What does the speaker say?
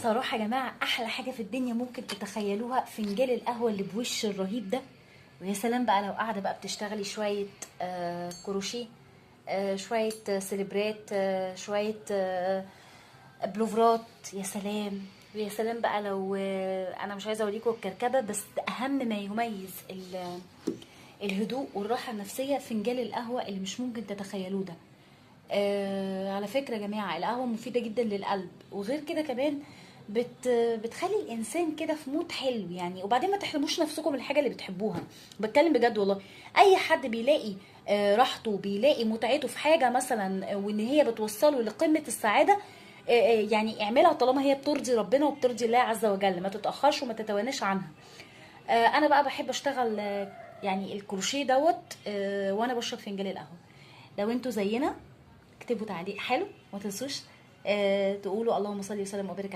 بصراحة يا جماعة أحلى حاجة في الدنيا ممكن تتخيلوها فنجان القهوة اللي بوش الرهيب ده. ويا سلام بقى لو قاعدة بقى بتشتغلي شوية كروشيه، شوية سليبرات، شوية بلوفرات، يا سلام. ويا سلام بقى لو أنا مش عايزة أوريكم الكركبة، بس أهم ما يميز الهدوء والراحة النفسية فنجان القهوة اللي مش ممكن تتخيلوه ده. على فكرة يا جماعة القهوة مفيدة جدا للقلب، وغير كده كمان بتخلي الانسان كده في مود حلو يعني. وبعدين ما تحرموش نفسكم من الحاجة اللي بتحبوها، بتكلم بجد والله. اي حد بيلاقي راحته، بيلاقي متعته في حاجة مثلا، وان هي بتوصله لقمة السعادة، يعني اعملها طالما هي بترضي ربنا وبترضي الله عز وجل، ما تتأخرش وما تتواناش عنها. انا بقى بحب اشتغل يعني الكروشيه دوت وانا بشرب فنجان القهوة. لو انتوا زينا اكتبوا تعليق حلو، ما تنسوش تقولوا اللهم صل وسلم وبارك